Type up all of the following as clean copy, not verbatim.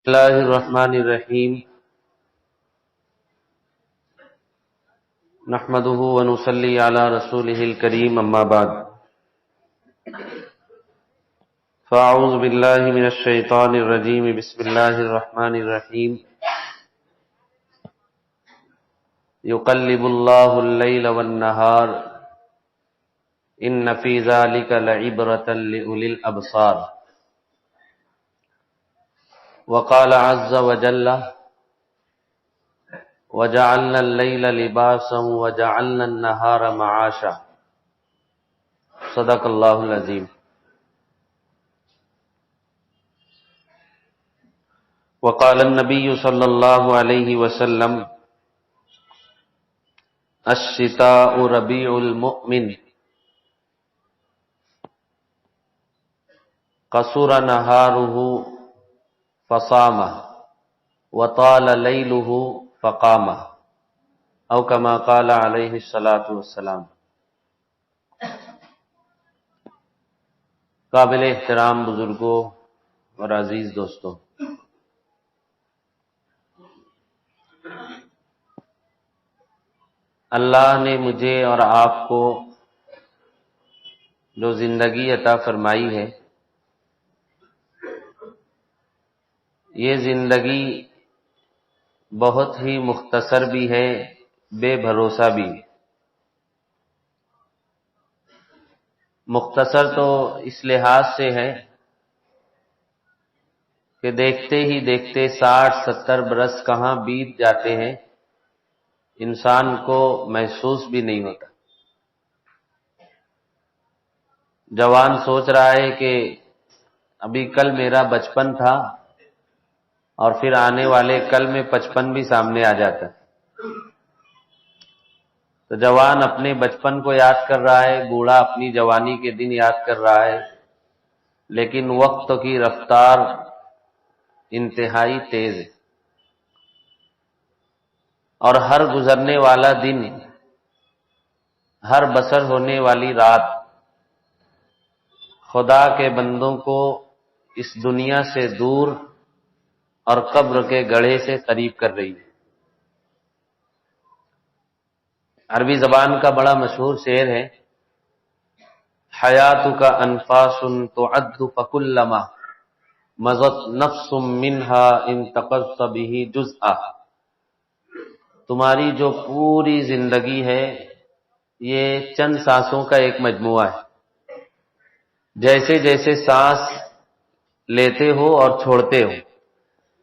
اللہ الرحمن الرحیم نحمده ونصلی علی رسولہ الکریم اما بعد فاعوذ باللہ من الشیطان الرجیم بسم اللہ الرحمن الرحیم یقلب اللہ اللیل والنہار ان فی ذلک لعبرۃ لأولی الابصار وقال عز وجل وجعلنا الليل لباسا وجعلنا النهار معاشا صدق اللہ العظیم. وقال النبی صلی اللہ علیہ وسلم الشتاء ربیع المؤمن قصر نہارہ فصامہ وطال لیلہ فقامہ او کما قال علیہ الصلاۃ والسلام. قابل احترام بزرگوں اور عزیز دوستوں، اللہ نے مجھے اور آپ کو جو زندگی عطا فرمائی ہے، یہ زندگی بہت ہی مختصر بھی ہے، بے بھروسہ بھی. مختصر تو اس لحاظ سے ہے کہ دیکھتے ہی دیکھتے 60-70 برس کہاں بیت جاتے ہیں انسان کو محسوس بھی نہیں ہوتا. جوان سوچ رہا ہے کہ ابھی کل میرا بچپن تھا اور پھر آنے والے کل میں 55 بھی سامنے آ جاتا ہے. تو جوان اپنے بچپن کو یاد کر رہا ہے، بوڑھا اپنی جوانی کے دن یاد کر رہا ہے، لیکن وقت کی رفتار انتہائی تیز ہے اور ہر گزرنے والا دن، ہر بسر ہونے والی رات خدا کے بندوں کو اس دنیا سے دور اور قبر کے گڑھے سے قریب کر رہی ہے. عربی زبان کا بڑا مشہور شعر ہے، حیاتک انفاس تعد فکلما مضت نفس منہا انتقضت بہ جزءا. تمہاری جو پوری زندگی ہے یہ چند سانسوں کا ایک مجموعہ ہے. جیسے جیسے سانس لیتے ہو اور چھوڑتے ہو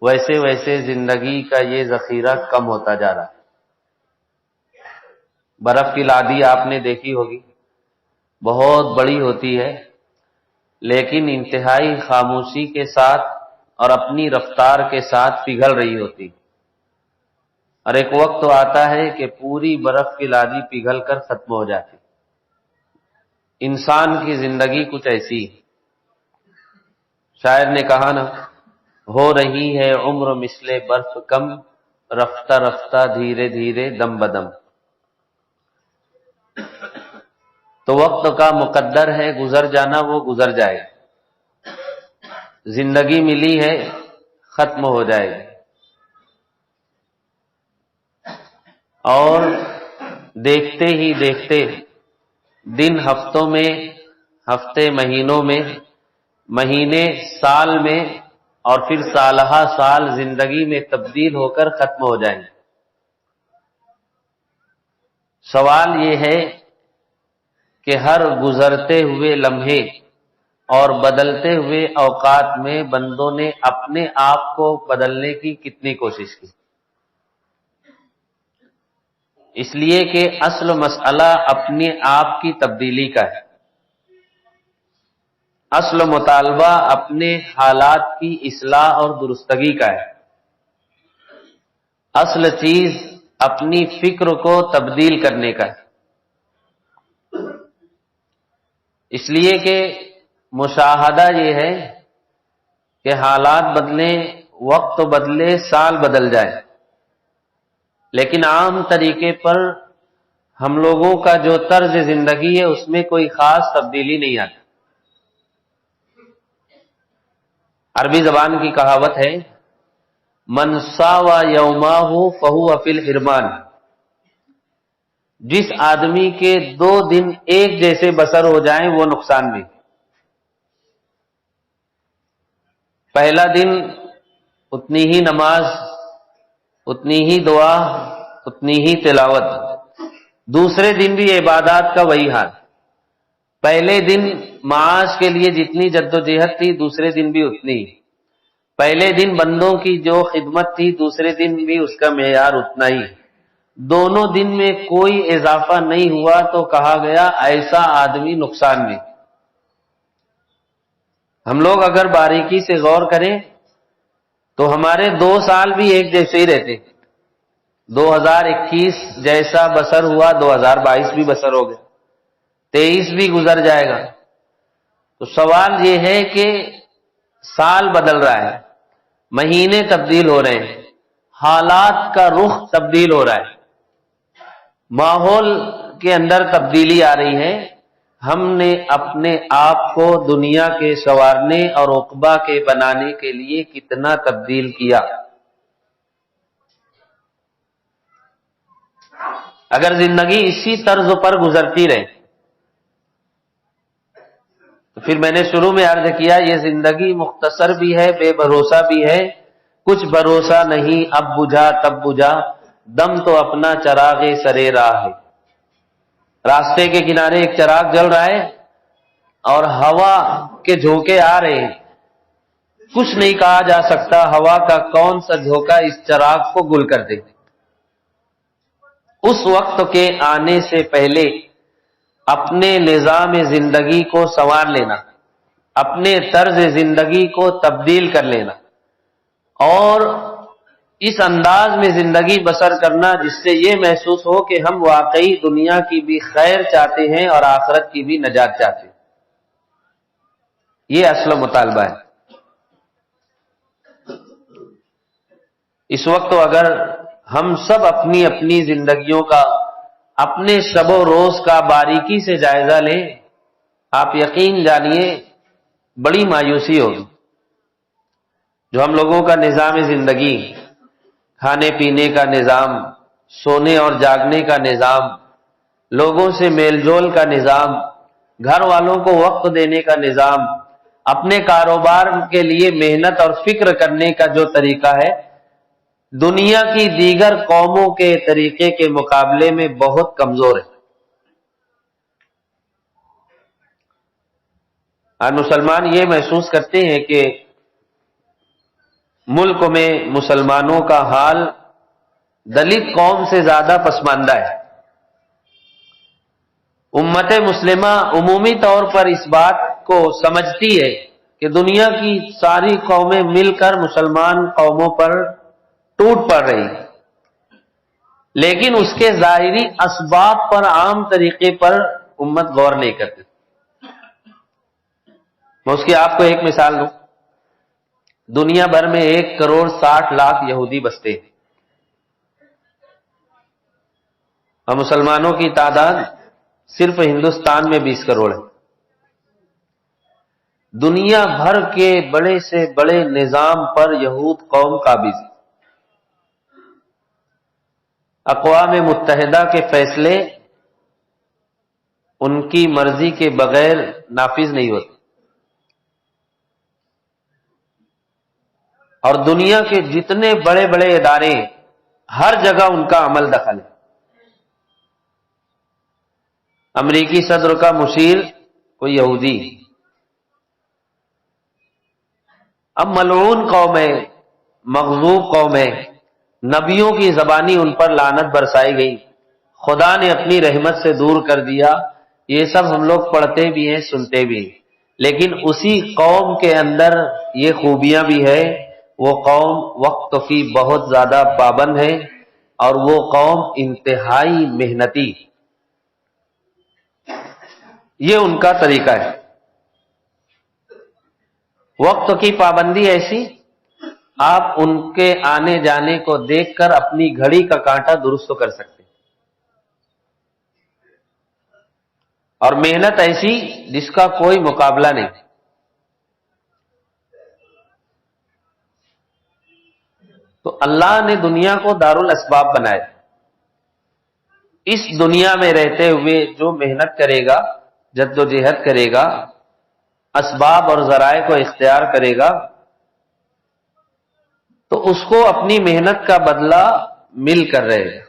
ویسے ویسے زندگی کا یہ ذخیرہ کم ہوتا جا رہا ہے. برف کی لادی آپ نے دیکھی ہوگی، بہت بڑی ہوتی ہے لیکن انتہائی خاموشی کے ساتھ اور اپنی رفتار کے ساتھ پگھل رہی ہوتی، اور ایک وقت تو آتا ہے کہ پوری برف کی لادی پگھل کر ختم ہو جاتی. انسان کی زندگی کچھ ایسی ہے. شاعر نے کہا نا، ہو رہی ہے عمر مثل برف کم، رفتہ رفتہ دھیرے دھیرے دم بدم. تو وقت کا مقدر ہے گزر جانا، وہ گزر جائے گا. زندگی ملی ہے ختم ہو جائے گی. اور دیکھتے ہی دیکھتے دن ہفتوں میں، ہفتے مہینوں میں، مہینے سال میں، اور پھر سالہ سال زندگی میں تبدیل ہو کر ختم ہو جائیں گے. سوال یہ ہے کہ ہر گزرتے ہوئے لمحے اور بدلتے ہوئے اوقات میں بندوں نے اپنے آپ کو بدلنے کی کتنی کوشش کی. اس لیے کہ اصل مسئلہ اپنے آپ کی تبدیلی کا ہے. اصل مطالبہ اپنے حالات کی اصلاح اور درستگی کا ہے. اصل چیز اپنی فکر کو تبدیل کرنے کا ہے. اس لیے کہ مشاہدہ یہ ہے کہ حالات بدلیں، وقت بدلے، سال بدل جائے، لیکن عام طریقے پر ہم لوگوں کا جو طرز زندگی ہے اس میں کوئی خاص تبدیلی نہیں آتی. عربی زبان کی کہاوت ہے من ساوا یوماہ فہو فی الحرمان، جس آدمی کے 2 دن ایک جیسے بسر ہو جائیں وہ نقصان میں۔ پہلا دن اتنی ہی نماز، اتنی ہی دعا، اتنی ہی تلاوت، دوسرے دن بھی عبادات کا وہی حال۔ پہلے دن معاش کے لیے جتنی جدوجہد تھی دوسرے دن بھی اتنی، پہلے دن بندوں کی جو خدمت تھی دوسرے دن بھی اس کا معیار اتنا ہی، دونوں دن میں کوئی اضافہ نہیں ہوا تو کہا گیا ایسا آدمی نقصان میں۔ ہم لوگ اگر باریکی سے غور کریں تو ہمارے 2 سال بھی ایک جیسے ہی رہتے، 2021 جیسا بسر ہوا 2022 بھی بسر ہو گیا، 23 بھی گزر جائے گا۔ تو سوال یہ ہے کہ سال بدل رہا ہے، مہینے تبدیل ہو رہے ہیں، حالات کا رخ تبدیل ہو رہا ہے، ماحول کے اندر تبدیلی آ رہی ہے۔ ہم نے اپنے آپ کو دنیا کے سنوارنے اور عقبہ کے بنانے کے لیے کتنا تبدیل کیا۔ اگر زندگی اسی طرز پر گزرتی رہے تو پھر میں نے شروع میں عرض کیا یہ زندگی مختصر بھی ہے، بے بھروسہ بھی ہے، کچھ بھروسہ نہیں اب بجھا تب بجھا، دم تو اپنا چراغ سرے راہ ہے۔ راستے کے کنارے ایک چراغ جل رہا ہے اور ہوا کے جھونکے آ رہے ہیں، کچھ نہیں کہا جا سکتا ہوا کا کون سا جھونکا اس چراغ کو گل کر دے۔ اس وقت کے آنے سے پہلے اپنے نظام زندگی کو سنوار لینا، اپنے طرز زندگی کو تبدیل کر لینا اور اس انداز میں زندگی بسر کرنا جس سے یہ محسوس ہو کہ ہم واقعی دنیا کی بھی خیر چاہتے ہیں اور آخرت کی بھی نجات چاہتے ہیں، یہ اصل مطالبہ ہے۔ اس وقت اگر ہم سب اپنی اپنی زندگیوں کا، اپنے شب و روز کا باریکی سے جائزہ لیں، آپ یقین جانیے بڑی مایوسی ہوگی۔ جو ہم لوگوں کا نظام زندگی، کھانے پینے کا نظام، سونے اور جاگنے کا نظام، لوگوں سے میل جول کا نظام، گھر والوں کو وقت دینے کا نظام، اپنے کاروبار کے لیے محنت اور فکر کرنے کا جو طریقہ ہے، دنیا کی دیگر قوموں کے طریقے کے مقابلے میں بہت کمزور ہے۔ اور مسلمان یہ محسوس کرتے ہیں کہ ملک میں مسلمانوں کا حال دلت قوم سے زیادہ پسماندہ ہے۔ امت مسلمہ عمومی طور پر اس بات کو سمجھتی ہے کہ دنیا کی ساری قومیں مل کر مسلمان قوموں پر ٹوٹ پڑ رہی، لیکن اس کے ظاہری اسباب پر عام طریقے پر امت غور نہیں کرتی۔ میں اس کی آپ کو ایک مثال دوں، دنیا بھر میں 1,60,00,000 یہودی بستے ہیں اور مسلمانوں کی تعداد صرف ہندوستان میں 20 کروڑ ہے۔ دنیا بھر کے بڑے سے بڑے نظام پر یہود قوم قابض، اقوام متحدہ کے فیصلے ان کی مرضی کے بغیر نافذ نہیں ہوتے، اور دنیا کے جتنے بڑے بڑے ادارے ہیں ہر جگہ ان کا عمل دخل ہے۔ امریکی صدر کا مشیر کوئی یہودی، اب ملعون قوم ہے، مغضوب قوم ہے، نبیوں کی زبانی ان پر لعنت برسائی گئی، خدا نے اپنی رحمت سے دور کر دیا، یہ سب ہم لوگ پڑھتے بھی ہیں سنتے بھی ہیں، لیکن اسی قوم کے اندر یہ خوبیاں بھی ہے، وہ قوم وقت کی بہت زیادہ پابند ہے اور وہ قوم انتہائی محنتی، یہ ان کا طریقہ ہے۔ وقت کی پابندی ایسی، آپ ان کے آنے جانے کو دیکھ کر اپنی گھڑی کا کانٹا درست کر سکتے ہیں، اور محنت ایسی جس کا کوئی مقابلہ نہیں۔ تو اللہ نے دنیا کو دارالاسباب بنایا. اس دنیا میں رہتے ہوئے جو محنت کرے گا، جد و جہد کرے گا، اسباب اور ذرائع کو اختیار کرے گا، تو اس کو اپنی محنت کا بدلہ مل کر رہے گا.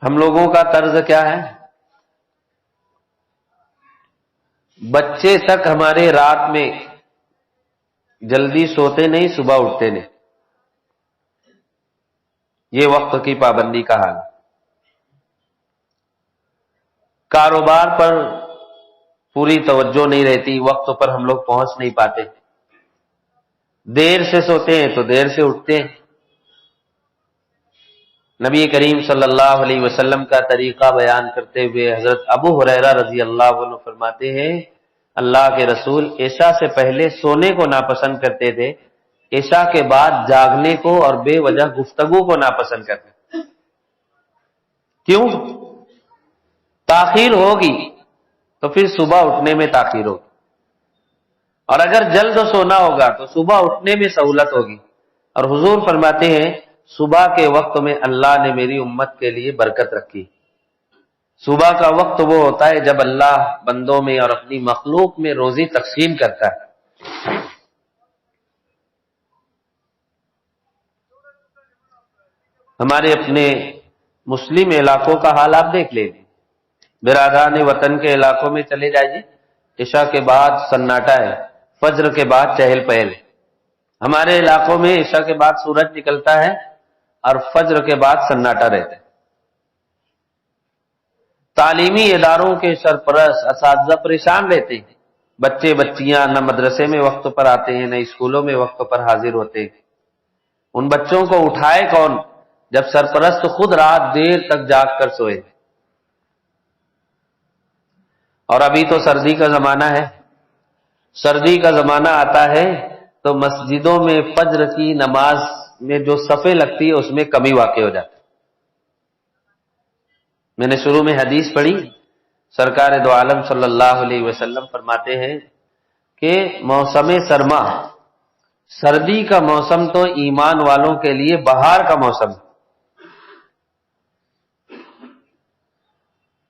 ہم لوگوں کا طرز کیا ہے؟ بچے تک ہمارے رات میں جلدی سوتے نہیں، صبح اٹھتے نہیں. یہ وقت کی پابندی کا حال. کاروبار پر پوری توجہ نہیں رہتی، وقت پر ہم لوگ پہنچ نہیں پاتے. دیر سے سوتے ہیں تو دیر سے اٹھتے ہیں. نبی کریم صلی اللہ علیہ وسلم کا طریقہ بیان کرتے ہوئے حضرت ابو ہریرہ رضی اللہ عنہ فرماتے ہیں، اللہ کے رسول عشاء سے پہلے سونے کو ناپسند کرتے تھے، عشاء کے بعد جاگنے کو اور بے وجہ گفتگو کو ناپسند کرتے تھے. کیوں؟ تاخیر ہوگی تو پھر صبح اٹھنے میں تاخیر ہوگی، اور اگر جلد سونا ہوگا تو صبح اٹھنے میں سہولت ہوگی. اور حضور فرماتے ہیں صبح کے وقت میں اللہ نے میری امت کے لیے برکت رکھی. صبح کا وقت وہ ہوتا ہے جب اللہ بندوں میں اور اپنی مخلوق میں روزی تقسیم کرتا ہے. ہمارے اپنے مسلم علاقوں کا حال آپ دیکھ لیجیے. برادران وطن کے علاقوں میں چلے جائیے، عشاء کے بعد سناٹا ہے، فجر کے بعد چہل پہل. ہمارے علاقوں میں عشاء کے بعد سورج نکلتا ہے اور فجر کے بعد سناٹا رہتا ہے. تعلیمی اداروں کے سرپرست اساتذہ پریشان رہتے ہیں. بچے بچیاں نہ مدرسے میں وقت پر آتے ہیں، نہ اسکولوں میں وقت پر حاضر ہوتے ہیں. ان بچوں کو اٹھائے کون جب سرپرست خود رات دیر تک جاگ کر سوئے. اور ابھی تو سردی کا زمانہ ہے. سردی کا زمانہ آتا ہے تو مسجدوں میں فجر کی نماز میں جو صفیں لگتی ہے اس میں کمی واقع ہو جاتی ہے. میں نے شروع میں حدیث پڑھی، سرکار دو عالم صلی اللہ علیہ وسلم فرماتے ہیں کہ موسم سرما، سردی کا موسم تو ایمان والوں کے لیے بہار کا موسم.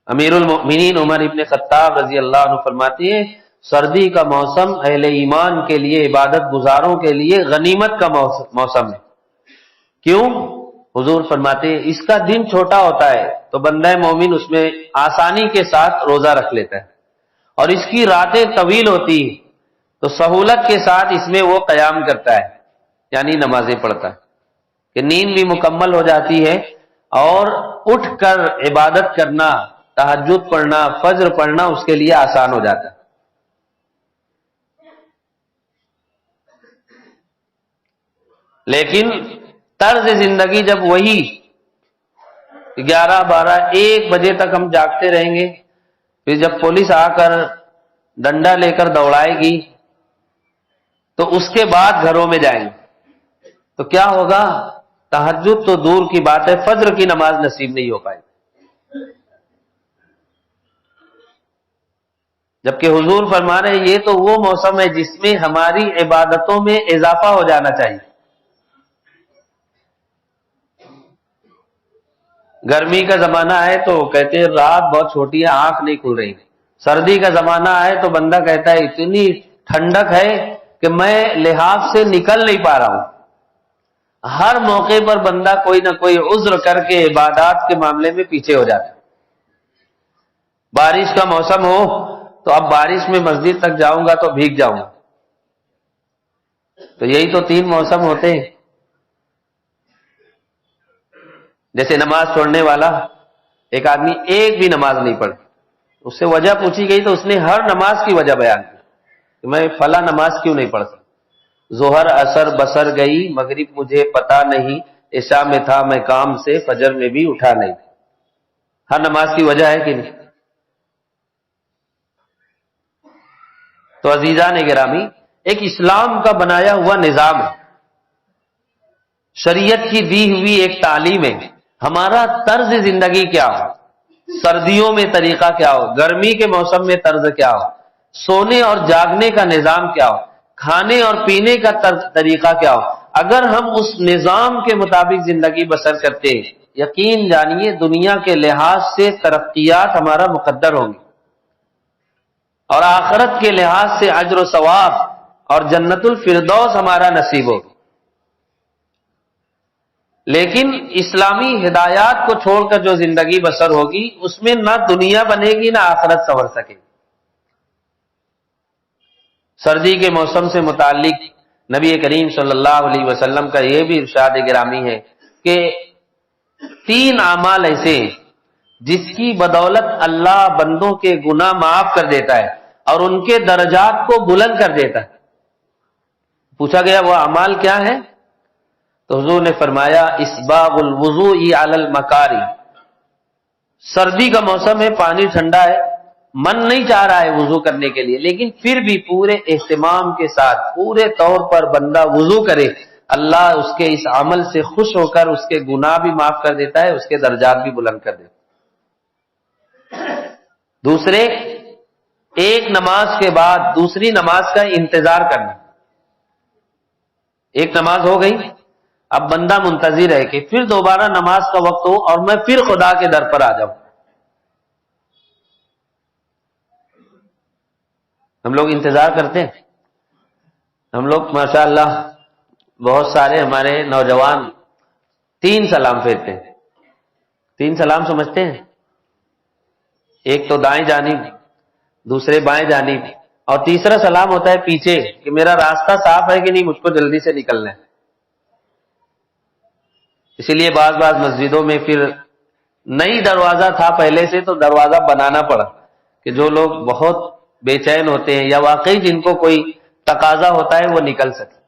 امیر المؤمنین عمر ابن خطاب رضی اللہ عنہ فرماتے ہیں سردی کا موسم اہل ایمان کے لیے، عبادت گزاروں کے لیے غنیمت کا موسم ہے. کیوں؟ حضور فرماتے ہیں اس کا دن چھوٹا ہوتا ہے تو بندہ مومن اس میں آسانی کے ساتھ روزہ رکھ لیتا ہے، اور اس کی راتیں طویل ہوتی ہیں تو سہولت کے ساتھ اس میں وہ قیام کرتا ہے، یعنی نمازیں پڑھتا ہے کہ نیند بھی مکمل ہو جاتی ہے، اور اٹھ کر عبادت کرنا، تہجد پڑھنا، فجر پڑھنا اس کے لیے آسان ہو جاتا ہے. لیکن طرز زندگی جب وہی 11، 12، 1 بجے تک ہم جاگتے رہیں گے، پھر جب پولیس آ کر ڈنڈا لے کر دوڑائے گی تو اس کے بعد گھروں میں جائیں گے تو کیا ہوگا؟ تہجد تو دور کی بات ہے، فجر کی نماز نصیب نہیں ہو پائے گی. جبکہ حضور فرما رہے ہیں یہ تو وہ موسم ہے جس میں ہماری عبادتوں میں اضافہ ہو جانا چاہیے. گرمی کا زمانہ ہے تو کہتے ہیں رات بہت چھوٹی ہے، آنکھ نہیں کھل رہی. سردی کا زمانہ ہے تو بندہ کہتا ہے اتنی ٹھنڈک ہے کہ میں لحاف سے نکل نہیں پا رہا ہوں. ہر موقع پر بندہ کوئی نہ کوئی عذر کر کے عبادات کے معاملے میں پیچھے ہو جاتا ہے. بارش کا موسم ہو تو اب بارش میں مسجد تک جاؤں گا تو بھیگ جاؤں گا. تو یہی تو 3 موسم ہوتے ہیں. جیسے نماز چھوڑنے والا ایک آدمی ایک بھی نماز نہیں پڑھ، اس سے وجہ پوچھی گئی تو اس نے ہر نماز کی وجہ بیان کی کہ میں فلاں نماز کیوں نہیں پڑھ سکتا. ظہر اثر بسر گئی، مغرب مجھے پتا نہیں، عشاء میں تھا میں کام سے، فجر میں بھی اٹھا نہیں. ہر نماز کی وجہ ہے کہ نہیں؟ تو عزیزان گرامی، ایک اسلام کا بنایا ہوا نظام ہے، شریعت کی دی ہوئی ایک تعلیم ہے. ہمارا طرز زندگی کیا ہو، سردیوں میں طریقہ کیا ہو، گرمی کے موسم میں طرز کیا ہو، سونے اور جاگنے کا نظام کیا ہو، کھانے اور پینے کا طریقہ کیا ہو، اگر ہم اس نظام کے مطابق زندگی بسر کرتے ہیں، یقین جانیے دنیا کے لحاظ سے ترقیات ہمارا مقدر ہوں گی، اور آخرت کے لحاظ سے اجر و ثواب اور جنت الفردوس ہمارا نصیب ہوگا۔ لیکن اسلامی ہدایات کو چھوڑ کر جو زندگی بسر ہوگی، اس میں نہ دنیا بنے گی نہ آخرت سنور سکے گی۔ سردی کے موسم سے متعلق نبی کریم صلی اللہ علیہ وسلم کا یہ بھی ارشاد گرامی ہے کہ 3 اعمال ایسے ہیں جس کی بدولت اللہ بندوں کے گناہ معاف کر دیتا ہے اور ان کے درجات کو بلند کر دیتا ہے۔ پوچھا گیا وہ اعمال کیا ہے؟ تو حضور نے فرمایا اسباغ الوضوء علی المکاری، سردی کا موسم ہے، پانی ٹھنڈا ہے، من نہیں چاہ رہا ہے وضو کرنے کے لیے، لیکن پھر بھی پورے اہتمام کے ساتھ پورے طور پر بندہ وضو کرے، اللہ اس کے اس عمل سے خوش ہو کر اس کے گناہ بھی معاف کر دیتا ہے، اس کے درجات بھی بلند کر دیتا ہے۔ دوسرے، ایک نماز کے بعد دوسری نماز کا انتظار کرنا۔ ایک نماز ہو گئی، اب بندہ منتظر ہے کہ پھر دوبارہ نماز کا وقت ہو اور میں پھر خدا کے در پر آ جاؤں۔ ہم لوگ انتظار کرتے ہیں، ہم لوگ ماشاءاللہ بہت سارے ہمارے نوجوان 3 سلام پھیرتے ہیں۔ 3 سلام سمجھتے ہیں؟ ایک تو دائیں جانب، دوسرے بائیں جانب، اور تیسرا سلام ہوتا ہے پیچھے کہ میرا راستہ صاف ہے کہ نہیں، مجھ کو جلدی سے نکلنا ہے۔ اسی لیے بعض مسجدوں میں پھر نئی دروازہ تھا پہلے سے تو دروازہ بنانا پڑا کہ جو لوگ بہت بے چین ہوتے ہیں یا واقعی جن کو کوئی تقاضا ہوتا ہے وہ نکل سکے۔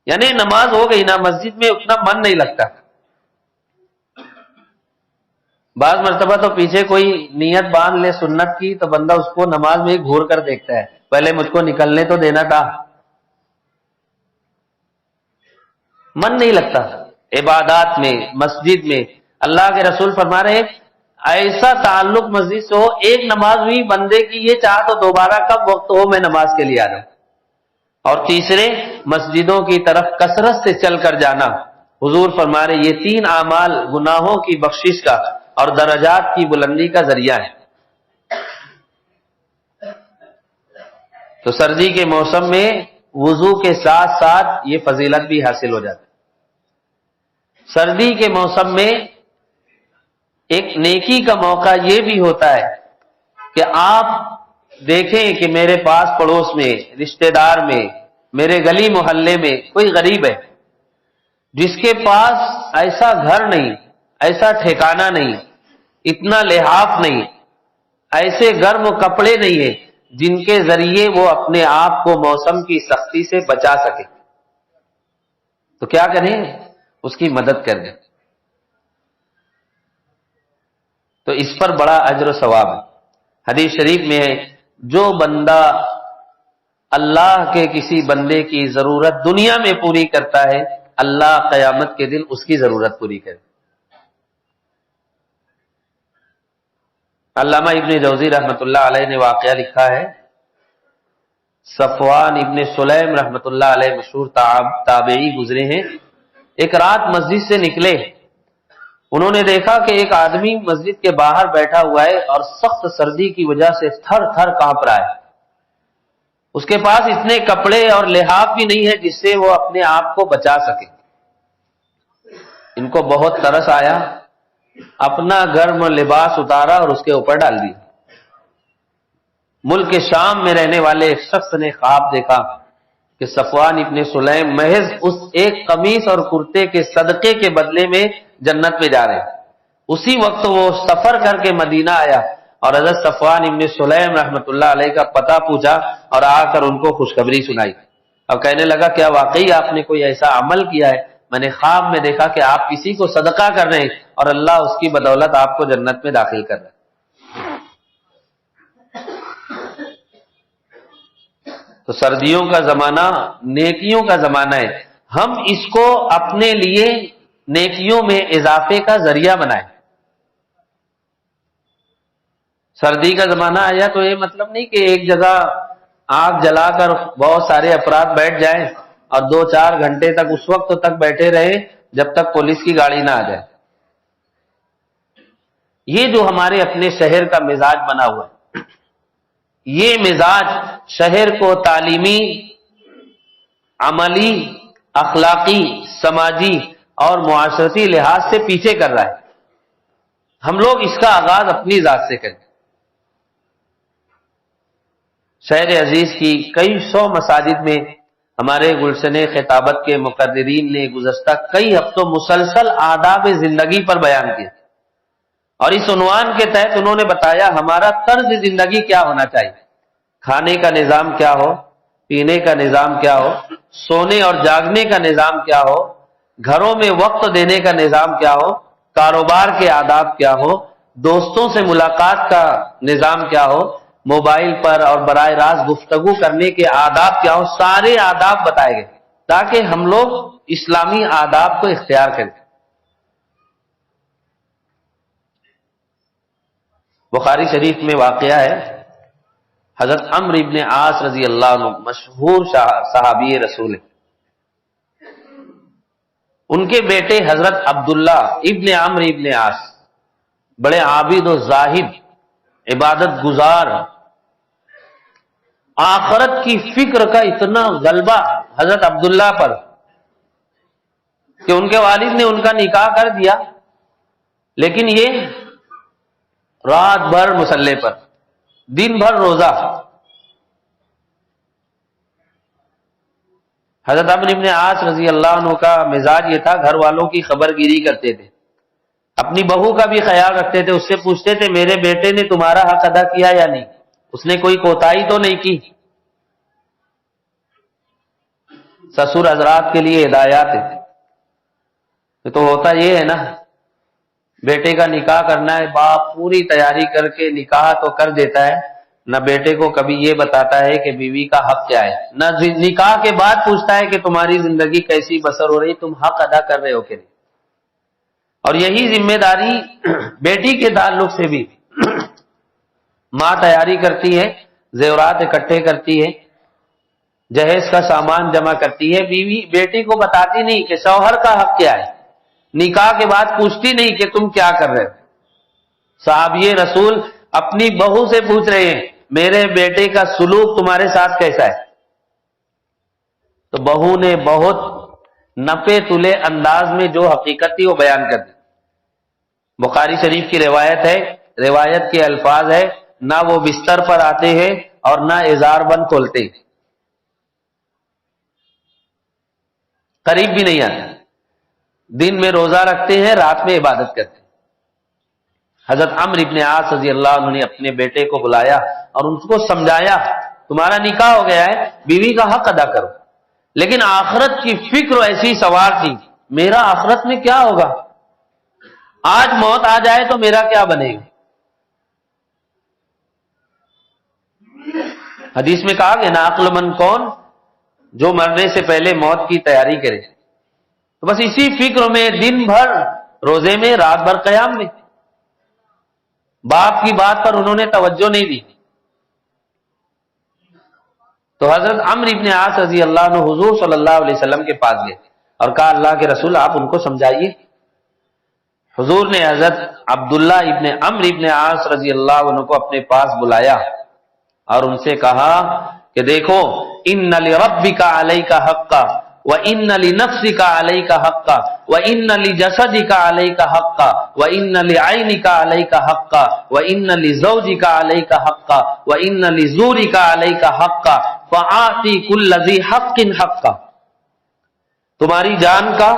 یعنی نماز ہو گئی نا، مسجد میں اتنا من نہیں لگتا۔ بعض مرتبہ تو پیچھے کوئی نیت باندھ لے سنت کی تو بندہ اس کو نماز میں گھور کر دیکھتا ہے، پہلے مجھ کو نکلنے تو دینا تھا۔ من نہیں لگتا عبادات میں، مسجد میں۔ اللہ کے رسول فرما رہے ہیں ایسا تعلق مسجد سے ہو، ایک نماز بھی بندے کی یہ چاہ تو دوبارہ کب وقت ہو میں نماز کے لیے آ جاؤں۔ اور تیسرے، مسجدوں کی طرف کثرت سے چل کر جانا۔ حضور فرما رہے یہ 3 اعمال گناہوں کی بخشش کا اور درجات کی بلندی کا ذریعہ ہے۔ تو سردی کے موسم میں وضو کے ساتھ ساتھ یہ فضیلت بھی حاصل ہو جاتی ہے۔ سردی کے موسم میں ایک نیکی کا موقع یہ بھی ہوتا ہے کہ آپ دیکھیں کہ میرے پاس پڑوس میں، رشتہ دار میں، میرے گلی محلے میں کوئی غریب ہے جس کے پاس ایسا گھر نہیں، ایسا ٹھکانہ نہیں، اتنا لحاف نہیں، ایسے گرم کپڑے نہیں ہیں جن کے ذریعے وہ اپنے آپ کو موسم کی سختی سے بچا سکے، تو کیا کریں؟ اس کی مدد کر دیں۔ تو اس پر بڑا اجر و ثواب ہے۔ حدیث شریف میں ہے جو بندہ اللہ کے کسی بندے کی ضرورت دنیا میں پوری کرتا ہے، اللہ قیامت کے دن اس کی ضرورت پوری کرے۔ علامہ ابن جوزی رحمۃ اللہ علیہ نے واقعہ لکھا ہے، صفوان ابن سلیم رحمۃ اللہ علیہ مشہور تابعی گزرے ہیں، ایک رات مسجد سے نکلے، انہوں نے دیکھا کہ ایک آدمی مسجد کے باہر بیٹھا ہوا ہے اور سخت سردی کی وجہ سے تھر تھر کانپ رہا ہے، اس کے پاس اتنے کپڑے اور لحاف بھی نہیں ہے جس سے وہ اپنے آپ کو بچا سکے۔ ان کو بہت ترس آیا، اپنا گرم لباس اتارا اور اس کے اوپر ڈال دیا۔ ملک شام میں رہنے والے ایک شخص نے خواب دیکھا کہ صفوان ابن سلیم محض اس ایک قمیص اور کرتے کے صدقے کے بدلے میں جنت میں جا رہے ہیں۔ اسی وقت وہ سفر کر کے مدینہ آیا اور حضرت صفوان ابن سلیم رحمۃ اللہ علیہ کا پتہ پوچھا اور آ کر ان کو خوشخبری سنائی، اور کہنے لگا کیا واقعی آپ نے کوئی ایسا عمل کیا ہے؟ میں نے خواب میں دیکھا کہ آپ کسی کو صدقہ کر رہے ہیں اور اللہ اس کی بدولت آپ کو جنت میں داخل کر رہا ہے۔ تو سردیوں کا زمانہ نیکیوں کا زمانہ ہے، ہم اس کو اپنے لیے نیکیوں میں اضافے کا ذریعہ بنائیں۔ سردی کا زمانہ آیا تو یہ مطلب نہیں کہ ایک جگہ آگ جلا کر بہت سارے افراد بیٹھ جائیں اور 2-4 گھنٹے تک اس وقت تک بیٹھے رہے جب تک پولیس کی گاڑی نہ آ جائے. یہ جو ہمارے اپنے شہر کا مزاج بنا ہوا ہے، یہ مزاج شہر کو تعلیمی، عملی، اخلاقی، سماجی اور معاشرتی لحاظ سے پیچھے کر رہا ہے. ہم لوگ اس کا آغاز اپنی ذات سے کریں. شہر عزیز کی کئی سو مساجد میں ہمارے گلشن خطابت کے مقررین نے گزشتہ کئی ہفتوں مسلسل آداب زندگی پر بیان کیا، اور اس عنوان کے تحت انہوں نے بتایا ہمارا طرز زندگی کیا ہونا چاہیے. کھانے کا نظام کیا ہو، پینے کا نظام کیا ہو، سونے اور جاگنے کا نظام کیا ہو، گھروں میں وقت دینے کا نظام کیا ہو، کاروبار کے آداب کیا ہو، دوستوں سے ملاقات کا نظام کیا ہو، موبائل پر اور براہ راست گفتگو کرنے کے آداب کیا ہو. سارے آداب بتائے گئے تاکہ ہم لوگ اسلامی آداب کو اختیار کریں. بخاری شریف میں واقعہ ہے، حضرت عمرو ابن عاص رضی اللہ عنہ مشہور صحابی رسول ہیں. ان کے بیٹے حضرت عبداللہ ابن عمرو ابن عاص بڑے عابد و زاہد، عبادت گزار، آخرت کی فکر کا اتنا غلبہ حضرت عبداللہ پر کہ ان کے والد نے ان کا نکاح کر دیا، لیکن یہ رات بھر مصلے پر، دن بھر روزہ. حضرت عمرو ابن عاص رضی اللہ عنہ کا مزاج یہ تھا، گھر والوں کی خبر گیری کرتے تھے، اپنی بہو کا بھی خیال رکھتے تھے. اس سے پوچھتے تھے میرے بیٹے نے تمہارا حق ادا کیا یا نہیں، اس نے کوئی کوتاہی تو نہیں کی. سسر حضرات کے لیے ہدایات ہے. تو ہوتا یہ ہے نا، بیٹے کا نکاح کرنا ہے، باپ پوری تیاری کر کے نکاح تو کر دیتا ہے، نہ بیٹے کو کبھی یہ بتاتا ہے کہ بیوی کا حق کیا ہے، نہ نکاح کے بعد پوچھتا ہے کہ تمہاری زندگی کیسی بسر ہو رہی، تم حق ادا کر رہے ہو کہ نہیں. اور یہی ذمہ داری بیٹی کے تعلق سے بھی ماں تیاری کرتی ہے، زیورات اکٹھے کرتی ہے، جہیز کا سامان جمع کرتی ہے. بیوی بیٹی کو بتاتی نہیں کہ شوہر کا حق کیا ہے، نکاح کے بعد پوچھتی نہیں کہ تم کیا کر رہے ہو. صحابی رسول اپنی بہو سے پوچھ رہے ہیں میرے بیٹے کا سلوک تمہارے ساتھ کیسا ہے. تو بہو نے بہت نپے تلے انداز میں جو حقیقت تھی وہ بیان کر دی. بخاری شریف کی روایت ہے، روایت کے الفاظ ہے، نہ وہ بستر پر آتے ہیں اور نہ ازار بند کھولتے، قریب بھی نہیں آتے، دن میں روزہ رکھتے ہیں، رات میں عبادت کرتے ہیں. حضرت عمرو ابن عاص رضی اللہ عنہ نے اپنے بیٹے کو بلایا اور ان کو سمجھایا تمہارا نکاح ہو گیا ہے، بیوی کا حق ادا کرو. لیکن آخرت کی فکر ایسی سوار تھی، میرا آخرت میں کیا ہوگا، آج موت آ جائے تو میرا کیا بنے گا. حدیث میں کہا کہ ناعقل من کون، جو مرنے سے پہلے موت کی تیاری کرے. تو بس اسی فکر میں دن بھر روزے میں، رات بھر قیام میں، باپ کی بات پر انہوں نے توجہ نہیں دی. تو حضرت عمرو ابن عاص رضی اللہ عنہ حضور صلی اللہ علیہ وسلم کے پاس گئے اور کہا اللہ کے رسول آپ ان کو سمجھائیے. حضور نے حضرت عبداللہ ابن عمرو ابن عاص رضی اللہ عنہ کو اپنے پاس بلایا اور ان سے کہا کہ دیکھو ان لربک علیک حقا وان لنفسک علیک حقا وان لجسدک علیک حقا وان لعینک علیک حقا وان لزوجک علیک حقا وان لزورک علیک حقا فآتی کل ذی حق حقا. تمہاری جان کا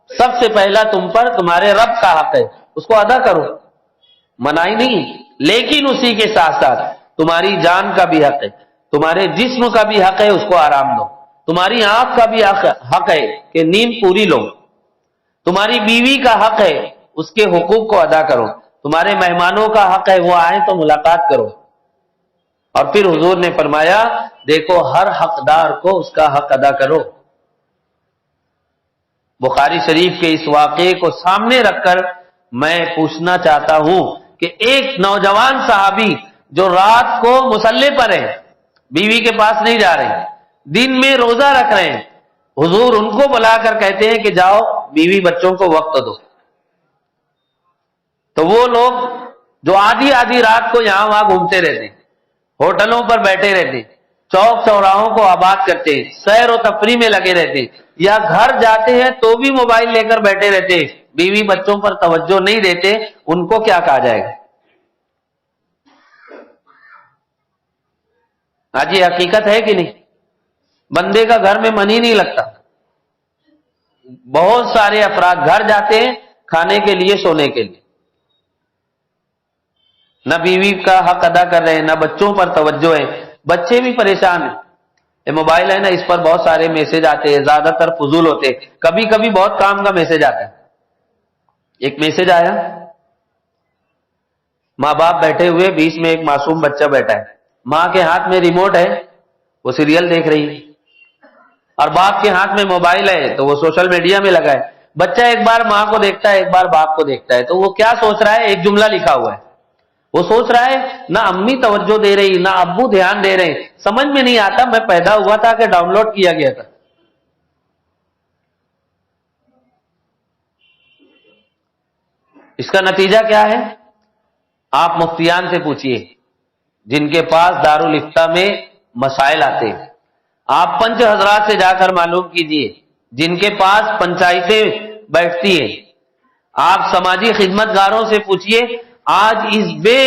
سب سے پہلا تم پر تمہارے رب کا حق ہے، اس کو ادا کرو، منائی نہیں، لیکن اسی کے ساتھ ساتھ تمہاری جان کا بھی حق ہے، تمہارے جسم کا بھی حق ہے، اس کو آرام دو، تمہاری آنکھ کا بھی حق ہے کہ نیند پوری لو، تمہاری بیوی کا حق ہے اس کے حقوق کو ادا کرو، تمہارے مہمانوں کا حق ہے وہ آئیں تو ملاقات کرو. اور پھر حضور نے فرمایا دیکھو ہر حقدار کو اس کا حق ادا کرو. بخاری شریف کے اس واقعے کو سامنے رکھ کر میں پوچھنا چاہتا ہوں کہ ایک نوجوان صحابی جو رات کو مصلی پر ہیں، بیوی کے پاس نہیں جا رہے، دن میں روزہ رکھ رہے ہیں، حضور ان کو بلا کر کہتے ہیں کہ جاؤ بیوی بچوں کو وقت دو. تو وہ لوگ جو آدھی آدھی رات کو یہاں وہاں گھومتے رہتے، ہوٹلوں پر بیٹھے رہتے، چوک چوراہوں کو آباد کرتے، سیر و تفریح میں لگے رہتے، یا گھر جاتے ہیں تو بھی موبائل لے کر بیٹھے رہتے، بیوی بچوں پر توجہ نہیں دیتے، ان کو کیا کہا جائے گا؟ آج یہ حقیقت ہے کہ نہیں؟ بندے کا گھر میں من ہی نہیں لگتا. بہت سارے افراد گھر جاتے ہیں کھانے کے لیے، سونے کے لیے، نہ بیوی کا حق ادا کر رہے ہیں، نہ بچوں پر توجہ ہے. بچے بھی پریشان ہیں. یہ موبائل ہے نا، اس پر بہت سارے میسج آتے ہیں، زیادہ تر فضول ہوتے ہیں، کبھی کبھی بہت کام کا میسج آتا ہے. ایک میسج آیا، ماں باپ بیٹھے ہوئے، بیچ میں ایک معصوم بچہ بیٹھا ہے، ماں کے ہاتھ میں ریموٹ ہے، وہ سیریل دیکھ رہی ہے، اور باپ کے ہاتھ میں موبائل ہے تو وہ سوشل میڈیا میں لگا ہے. بچہ ایک بار ماں کو دیکھتا ہے، ایک بار باپ کو دیکھتا ہے، تو وہ کیا سوچ رہا ہے؟ ایک جملہ لکھا ہوا ہے، وہ سوچ رہا ہے نہ امی توجہ دے رہی، نہ ابو دھیان دے رہے، سمجھ میں نہیں آتا میں پیدا ہوا تھا کہ ڈاؤن لوڈ کیا گیا تھا. اس کا نتیجہ کیا ہے؟ آپ مفتیان سے پوچھئے جن کے پاس دارالفتہ میں مسائل آتے ہیں، آپ پنچ حضرات سے جا کر معلوم کیجئے جن کے پاس پنچایتیں بیٹھتی ہیں، آپ سماجی خدمت گاروں سے پوچھئے آج اس بے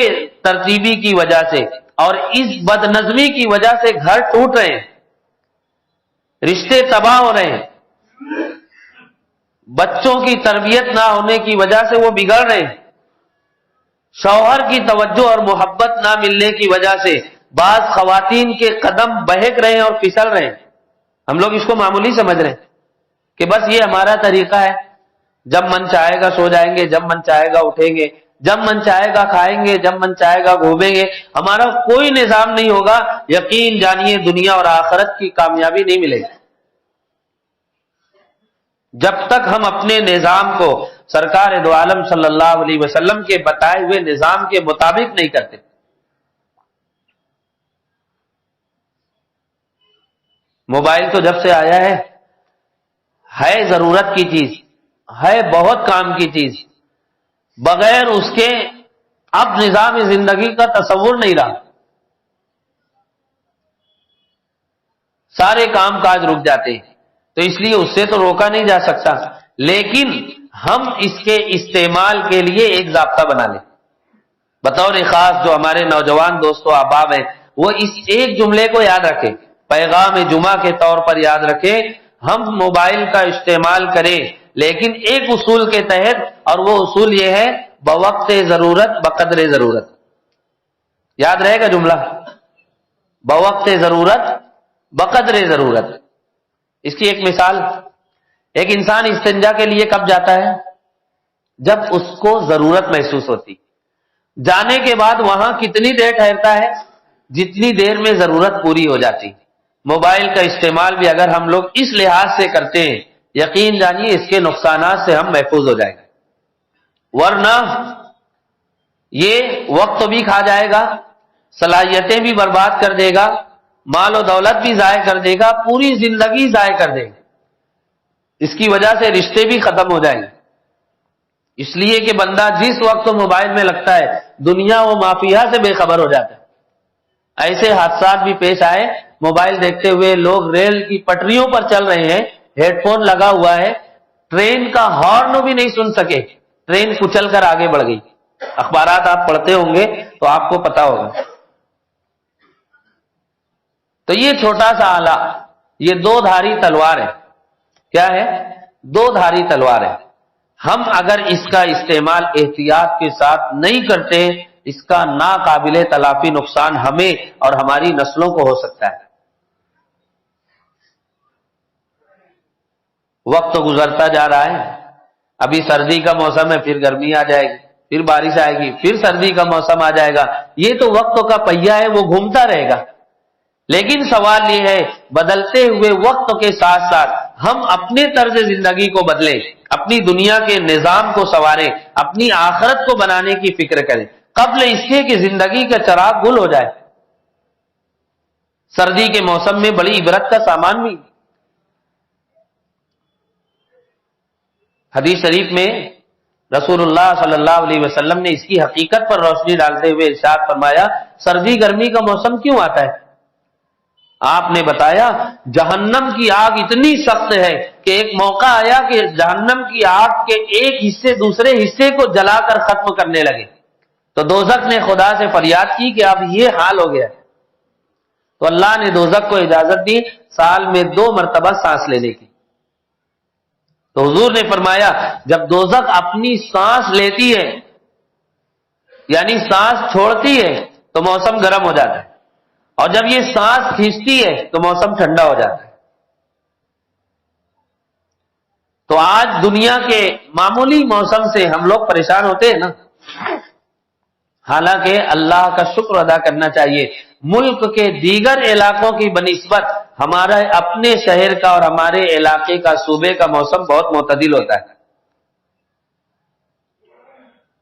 ترتیبی کی وجہ سے اور اس بد نظمی کی وجہ سے گھر ٹوٹ رہے ہیں، رشتے تباہ ہو رہے ہیں، بچوں کی تربیت نہ ہونے کی وجہ سے وہ بگڑ رہے ہیں، شوہر کی توجہ اور محبت نہ ملنے کی وجہ سے بعض خواتین کے قدم بہک رہے ہیں اور پھسل رہے ہیں. ہم لوگ اس کو معمولی سمجھ رہے ہیں کہ بس یہ ہمارا طریقہ ہے، جب من چاہے گا سو جائیں گے، جب من چاہے گا اٹھیں گے، جب من چاہے گا کھائیں گے، جب من چاہے گا گھومیں گے، ہمارا کوئی نظام نہیں ہوگا. یقین جانیے دنیا اور آخرت کی کامیابی نہیں ملے گی جب تک ہم اپنے نظام کو سرکار دو عالم صلی اللہ علیہ وسلم کے بتائے ہوئے نظام کے مطابق نہیں کرتے. موبائل تو جب سے آیا ہے ضرورت کی چیز، ہے بہت کام کی چیز، بغیر اس کے اب نظام زندگی کا تصور نہیں رہا. سارے کام کاج رک جاتے ہیں، تو اس لیے اس سے تو روکا نہیں جا سکتا، لیکن ہم اس کے استعمال کے لیے ایک ضابطہ بنا لیں. بطور خاص جو ہمارے نوجوان دوستو احباب ہیں وہ اس ایک جملے کو یاد رکھیں، پیغام جمعہ کے طور پر یاد رکھیں، ہم موبائل کا استعمال کریں لیکن ایک اصول کے تحت، اور وہ اصول یہ ہے بوقت ضرورت بقدر ضرورت. یاد رہے گا جملہ، بوقت ضرورت بقدر ضرورت. اس کی ایک مثال، ایک انسان استنجا کے لیے کب جاتا ہے؟ جب اس کو ضرورت محسوس ہوتی. جانے کے بعد وہاں کتنی دیر ٹھہرتا ہے؟ جتنی دیر میں ضرورت پوری ہو جاتی. موبائل کا استعمال بھی اگر ہم لوگ اس لحاظ سے کرتے ہیں، یقین جانیے اس کے نقصانات سے ہم محفوظ ہو جائیں گے. ورنہ یہ وقت بھی کھا جائے گا، صلاحیتیں بھی برباد کر دے گا، مال و دولت بھی ضائع کر دے گا، پوری زندگی ضائع کر دے گا. اس کی وجہ سے رشتے بھی ختم ہو جائیں گے. اس لیے کہ بندہ جس وقت موبائل میں لگتا ہے دنیا و مافیہ سے بے خبر ہو جاتا ہے. ایسے حادثات بھی پیش آئے، موبائل دیکھتے ہوئے لوگ ریل کی پٹریوں پر چل رہے ہیں، ہیڈ فون لگا ہوا ہے، ٹرین کا ہارن بھی نہیں سن سکے، ٹرین کچل کر آگے بڑھ گئی. اخبارات آپ پڑھتے ہوں گے تو آپ کو پتا ہوگا. تو یہ چھوٹا سا آلہ، یہ دو دھاری تلوار ہے. کیا ہے؟ دو دھاری تلوار ہے. ہم اگر اس کا استعمال احتیاط کے ساتھ نہیں کرتے، اس کا ناقابل تلافی نقصان ہمیں اور ہماری نسلوں کو ہو سکتا ہے. وقت گزرتا جا رہا ہے، ابھی سردی کا موسم ہے، پھر گرمی آ جائے گی، پھر بارش آئے گی، پھر سردی کا موسم آ جائے گا. یہ تو وقت کا پہیہ ہے، وہ گھومتا رہے گا. لیکن سوال یہ ہے بدلتے ہوئے وقت کے ساتھ ساتھ ہم اپنے طرز زندگی کو بدلیں، اپنی دنیا کے نظام کو سنواریں، اپنی آخرت کو بنانے کی فکر کریں. قبل اس کے کہ زندگی کا چراغ گل ہو جائے۔ سردی کے موسم میں بڑی عبرت کا سامان بھی۔ حدیث شریف میں رسول اللہ صلی اللہ علیہ وسلم نے اس کی حقیقت پر روشنی ڈالتے ہوئے ارشاد فرمایا، سردی گرمی کا موسم کیوں آتا ہے؟ آپ نے بتایا جہنم کی آگ اتنی سخت ہے کہ ایک موقع آیا کہ جہنم کی آگ کے ایک حصے دوسرے حصے کو جلا کر ختم کرنے لگے، تو دوزخ نے خدا سے فریاد کی کہ اب یہ حال ہو گیا، تو اللہ نے دوزخ کو اجازت دی سال میں 2 مرتبہ سانس لینے کی۔ تو حضور نے فرمایا جب دوزخ اپنی سانس لیتی ہے یعنی سانس چھوڑتی ہے تو موسم گرم ہو جاتا ہے، اور جب یہ سانس کھینچتی ہے تو موسم ٹھنڈا ہو جاتا ہے۔ تو آج دنیا کے معمولی موسم سے ہم لوگ پریشان ہوتے ہیں نا، حالانکہ اللہ کا شکر ادا کرنا چاہیے، ملک کے دیگر علاقوں کی بنسبت ہمارے اپنے شہر کا اور ہمارے علاقے کا صوبے کا موسم بہت معتدل ہوتا ہے۔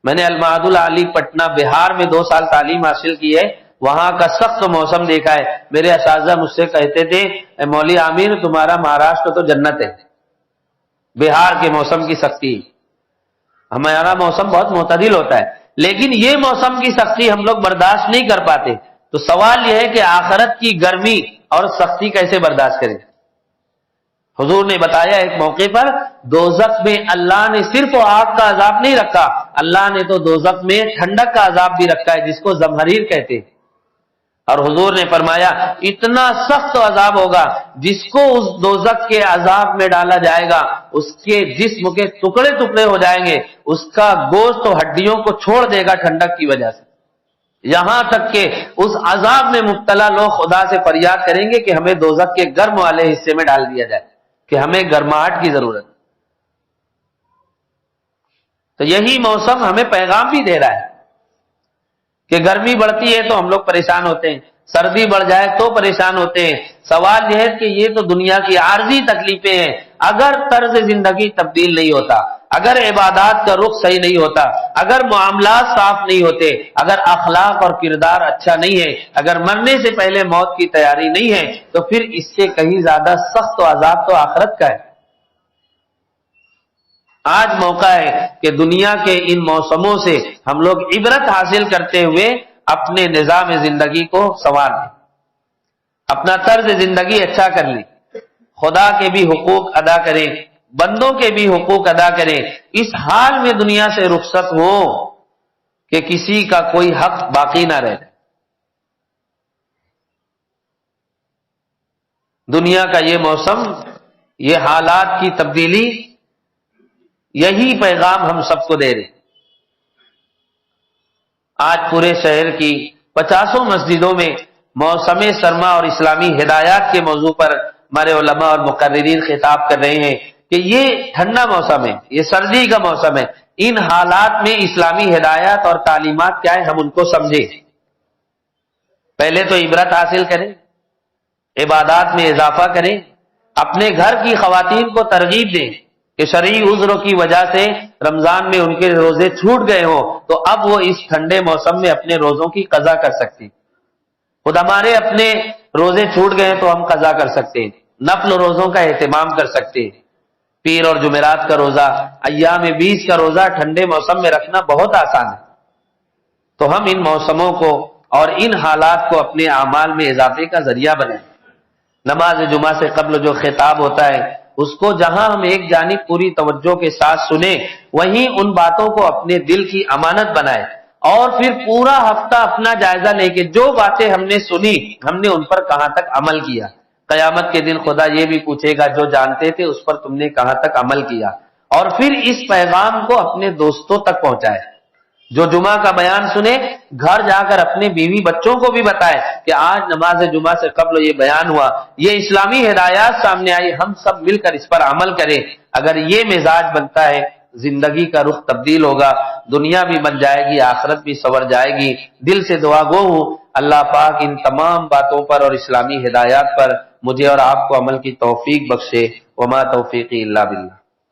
میں نے المعہد العالی پٹنہ بہار میں 2 سال تعلیم حاصل کی ہے، وہاں کا سخت موسم دیکھا ہے۔ میرے اساتذہ مجھ سے کہتے تھے مولوی عامر تمہارا مہاراشٹر تو جنت ہے، بہار کے موسم کی سختی، ہمارا موسم بہت معتدل ہوتا ہے، لیکن یہ موسم کی سختی ہم لوگ برداشت نہیں کر پاتے۔ تو سوال یہ ہے کہ آخرت کی گرمی اور سختی کیسے برداشت کریں؟ حضور نے بتایا ایک موقع پر دوزخ میں اللہ نے صرف آگ کا عذاب نہیں رکھا، اللہ نے تو دوزخ میں ٹھنڈک کا عذاب بھی رکھا ہے جس کو زمہریر کہتے ہیں، اور حضور نے فرمایا اتنا سخت عذاب ہوگا جس کو اس دوزخ کے عذاب میں ڈالا جائے گا اس کے جسم کے ٹکڑے ٹکڑے ہو جائیں گے، اس کا گوشت و ہڈیوں کو چھوڑ دے گا ٹھنڈک کی وجہ سے، یہاں تک کہ اس عذاب میں مبتلا لوگ خدا سے فریاد کریں گے کہ ہمیں دوزخ کے گرم والے حصے میں ڈال دیا جائے، کہ ہمیں گرماہٹ کی ضرورت۔ تو یہی موسم ہمیں پیغام بھی دے رہا ہے کہ گرمی بڑھتی ہے تو ہم لوگ پریشان ہوتے ہیں، سردی بڑھ جائے تو پریشان ہوتے ہیں۔ سوال یہ ہے کہ یہ تو دنیا کی عارضی تکلیفیں ہیں، اگر طرز زندگی تبدیل نہیں ہوتا، اگر عبادات کا رخ صحیح نہیں ہوتا، اگر معاملات صاف نہیں ہوتے، اگر اخلاق اور کردار اچھا نہیں ہے، اگر مرنے سے پہلے موت کی تیاری نہیں ہے، تو پھر اس سے کہیں زیادہ سخت و عذاب تو آخرت کا ہے۔ آج موقع ہے کہ دنیا کے ان موسموں سے ہم لوگ عبرت حاصل کرتے ہوئے اپنے نظام زندگی کو سنوار لیں، اپنا طرز زندگی اچھا کر لیں، خدا کے بھی حقوق ادا کریں، بندوں کے بھی حقوق ادا کریں، اس حال میں دنیا سے رخصت ہو کہ کسی کا کوئی حق باقی نہ رہے۔ دنیا کا یہ موسم، یہ حالات کی تبدیلی، یہی پیغام ہم سب کو دے رہے۔ آج پورے شہر کی 50 مسجدوں میں موسم سرما اور اسلامی ہدایات کے موضوع پر ہمارے علماء اور مقررین خطاب کر رہے ہیں کہ یہ ٹھنڈا موسم ہے، یہ سردی کا موسم ہے، ان حالات میں اسلامی ہدایات اور تعلیمات کیا ہے ہم ان کو سمجھیں۔ پہلے تو عبرت حاصل کریں، عبادات میں اضافہ کریں، اپنے گھر کی خواتین کو ترغیب دیں کہ شرعی عذروں کی وجہ سے رمضان میں ان کے روزے چھوٹ گئے ہوں تو اب وہ اس ٹھنڈے موسم میں اپنے روزوں کی قضا کر سکتی، خود ہمارے اپنے روزے چھوٹ گئے ہیں تو ہم قضا کر سکتے ہیں، نفل روزوں کا اہتمام کر سکتے ہیں، پیر اور جمعرات کا روزہ، ایام 20 کا روزہ ٹھنڈے موسم میں رکھنا بہت آسان ہے۔ تو ہم ان موسموں کو اور ان حالات کو اپنے اعمال میں اضافے کا ذریعہ بنائیں۔ نماز جمعہ سے قبل جو خطاب ہوتا ہے اس کو جہاں ہم ایک جانب پوری توجہ کے ساتھ سنیں، وہیں ان باتوں کو اپنے دل کی امانت بنائیں، اور پھر پورا ہفتہ اپنا جائزہ لے کے جو باتیں ہم نے سنی ہم نے ان پر کہاں تک عمل کیا۔ قیامت کے دن خدا یہ بھی پوچھے گا جو جانتے تھے اس پر تم نے کہاں تک عمل کیا، اور پھر اس پیغام کو اپنے دوستوں تک پہنچائے۔ جو جمعہ کا بیان سنے گھر جا کر اپنے بیوی بچوں کو بھی بتائے کہ آج نماز جمعہ سے قبل یہ بیان ہوا، یہ اسلامی ہدایات سامنے آئی، ہم سب مل کر اس پر عمل کریں۔ اگر یہ مزاج بنتا ہے زندگی کا رخ تبدیل ہوگا، دنیا بھی بن جائے گی، آخرت بھی سنور جائے گی۔ دل سے دعا گو ہوں اللہ پاک ان تمام باتوں پر اور اسلامی ہدایات پر مجھے اور آپ کو عمل کی توفیق بخشے۔ وما توفیقی الا باللہ۔